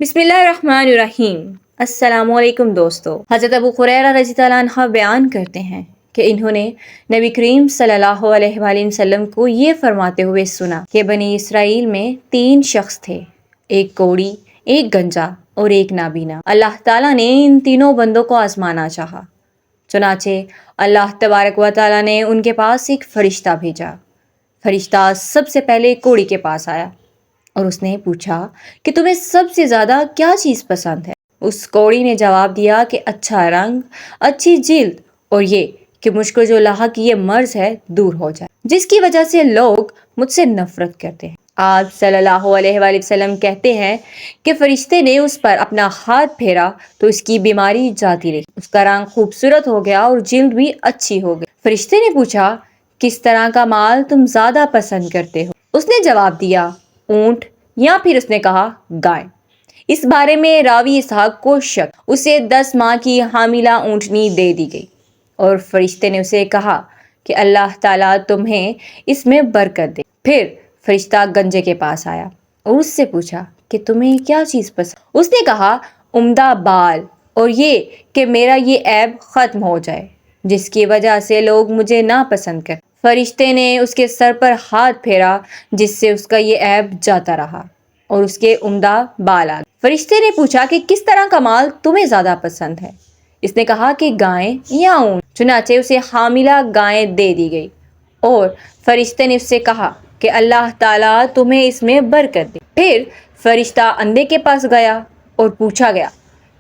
बिस्मिल्लाहिर्रहमानिर्रहीम। अस्सलाम वालेकुम दोस्तों। हज़रत अबू हुरैरा रज़ी अल्लाह अन्हु बयान करते हैं कि इन्होंने नबी करीम सल्लल्लाहु अलैहि वसल्लम को ये फरमाते हुए सुना कि बनी इसराइल में 3 शख्स थे, एक कोढ़ी, एक गंजा और एक नाबीना। अल्लाह ताला ने इन तीनों बंदों को आजमाना चाहा, चुनाचे अल्लाह तबारक व तआला ने उनके पास एक फरिश्ता भेजा। फरिश्ता सबसे पहले कोढ़ी के पास आया और उसने पूछा कि तुम्हें सबसे ज़्यादा क्या चीज़ पसंद है। उस कौड़ी ने जवाब दिया कि अच्छा रंग, अच्छी जिल्द और ये कि मुझको जो लाहक ये मर्ज है दूर हो जाए, जिसकी वजह से लोग मुझसे नफरत करते हैं। आप सल्लल्लाहु अलैहि वसल्लम कहते हैं कि फरिश्ते ने उस पर अपना हाथ फेरा तो उसकी बीमारी जाती रही, उसका रंग खूबसूरत हो गया और जिल्द भी अच्छी हो गई। फरिश्ते ने पूछा किस तरह का माल तुम ज़्यादा पसंद करते हो। उसने जवाब दिया ऊंट, या फिर उसने कहा गाय। इस बारे में रावी इसहाक को शक, उसे 10 माह की हामिला ऊंटनी दे दी गई और फरिश्ते ने उसे कहा कि अल्लाह ताला तुम्हें इसमें बरकत दे। फिर फरिश्ता गंजे के पास आया और उससे पूछा कि तुम्हें क्या चीज़ पसंद। उसने कहा उम्दा बाल और ये कि मेरा ये ऐब ख़त्म हो जाए जिसकी वजह से लोग मुझे ना पसंद कर। फरिश्ते ने उसके सर पर हाथ फेरा जिससे उसका ये ऐब जाता रहा और उसके उम्दा बाल आ गए। फरिश्ते ने पूछा कि किस तरह का माल तुम्हें ज़्यादा पसंद है। इसने कहा कि गायें या ऊँट। चुनाचे उसे हामिला गायें दे दी गई और फरिश्ते ने उससे कहा कि अल्लाह ताला तुम्हें इसमें बरकत दे। फिर फरिश्ता अंधे के पास गया और पूछा गया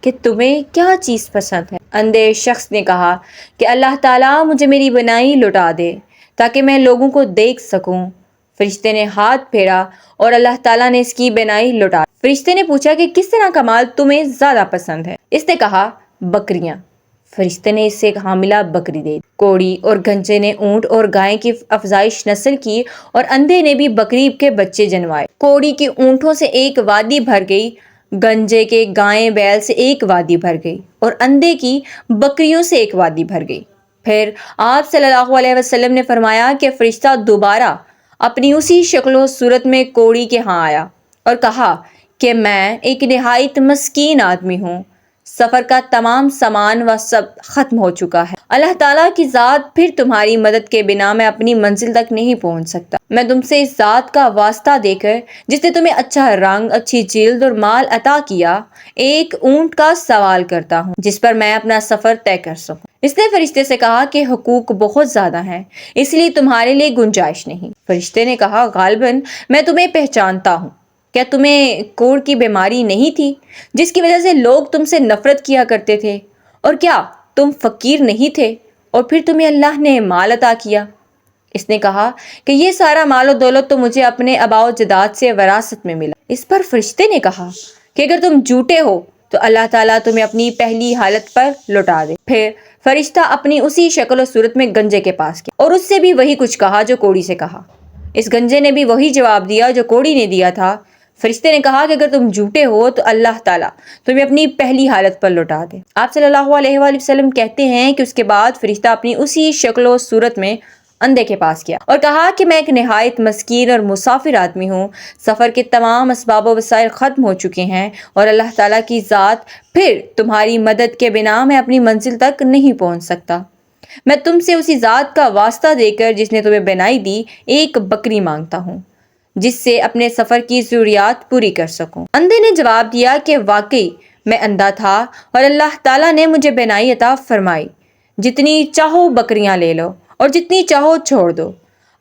कि तुम्हें क्या चीज़ पसंद है। अंधे शख्स ने कहा कि अल्लाह ताला मुझे मेरी बनाई लौटा दे ताकि मैं लोगों को देख सकूं। फरिश्ते ने हाथ फेरा और अल्लाह ताला ने इसकी बनाई लौटा। फरिश्ते ने पूछा कि किस तरह का माल तुम्हें ज़्यादा पसंद है। इसने कहा बकरियां। फरिश्ते ने इससे एक हामिला बकरी दे दी। कोढ़ी और गंजे ने ऊंट और गाय की अफजाइश नस्ल की और अंधे ने भी बकरी के बच्चे जनवाए। कोढ़ी की ऊंटों से एक वादी भर गई, गंजे के गायें बैल से एक वादी भर गई और अंधे की बकरियों से एक वादी भर गई। फिर आप सल्लल्लाहु अलैहि वसल्लम ने फरमाया कि फरिश्ता दोबारा अपनी उसी शक्ल सूरत में कोढ़ी के यहाँ आया और कहा कि मैं एक निहायत मस्कीन आदमी हूँ, सफ़र का तमाम सामान व सब ख़त्म हो चुका है। अल्लाह ताला की ज़ात, फिर तुम्हारी मदद के बिना मैं अपनी मंजिल तक नहीं पहुँच सकता। मैं तुमसे इस ज़ात का वास्ता देकर जिसने तुम्हें अच्छा रंग, अच्छी जिल्द और माल अता किया, एक ऊंट का सवाल करता हूँ जिस पर मैं अपना सफ़र तय कर सकूँ। इसने फरिश्ते से कहा कि हुकूक बहुत ज़्यादा हैं, इसलिए तुम्हारे लिए गुंजाइश नहीं। फरिश्ते ने कहा गालिबन मैं तुम्हें पहचानता हूँ। क्या तुम्हें कोढ़ की बीमारी नहीं थी जिसकी वजह से लोग तुमसे नफरत किया करते थे? और क्या तुम फकीर नहीं थे और फिर तुम्हें अल्लाह ने माल अता किया? इसने कहा कि ये सारा मालो दौलत तो मुझे अपने आबाओ जदाद से विरासत में मिला। इस पर फरिश्ते ने कहा कि अगर तुम झूठे हो तो अल्लाह ताला तुम्हें अपनी पहली हालत पर लौटा दे। फिर फरिश्ता अपनी उसी शक्ल और सूरत में गंजे के पास गया और उससे भी वही कुछ कहा जो कोढ़ी से कहा। इस गंजे ने भी वही जवाब दिया जो कोढ़ी ने दिया था। फरिश्ते ने कहा कि अगर तुम झूठे हो तो अल्लाह ताला तुम्हें अपनी पहली हालत पर लौटा दे। आप सल्लल्लाहु अलैहि वसल्लम कहते हैं कि उसके बाद फरिश्ता अपनी उसी शक्ल और सूरत में अंधे के पास गया और कहा कि मैं एक निहायत मस्कीन और मुसाफिर आदमी हूँ, सफ़र के तमाम असबाब व वसाइल ख़त्म हो चुके हैं और अल्लाह ताला की ज़ात, फिर तुम्हारी मदद के बिना मैं अपनी मंजिल तक नहीं पहुँच सकता। मैं तुमसे उसी ज़ात का वास्ता देकर जिसने तुम्हें बनाई दी एक बकरी मांगता हूँ जिससे अपने सफ़र की ज़रूरियात पूरी कर सकूं। अंधे ने जवाब दिया कि वाकई मैं अंधा था और अल्लाह ताला ने मुझे बनाई अता फरमाई। जितनी चाहो बकरियां ले लो और जितनी चाहो छोड़ दो।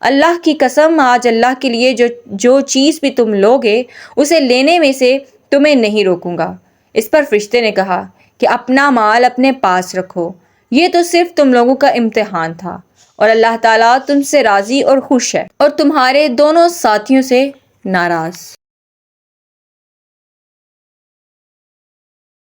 अल्लाह की कसम आज अल्लाह के लिए जो चीज़ भी तुम लोगे उसे लेने में से तुम्हें नहीं रोकूंगा। इस पर फरिश्ते ने कहा कि अपना माल अपने पास रखो, ये तो सिर्फ तुम लोगों का इम्तिहान था और अल्लाह ताला तुमसे राज़ी और खुश है और तुम्हारे दोनों साथियों से नाराज़।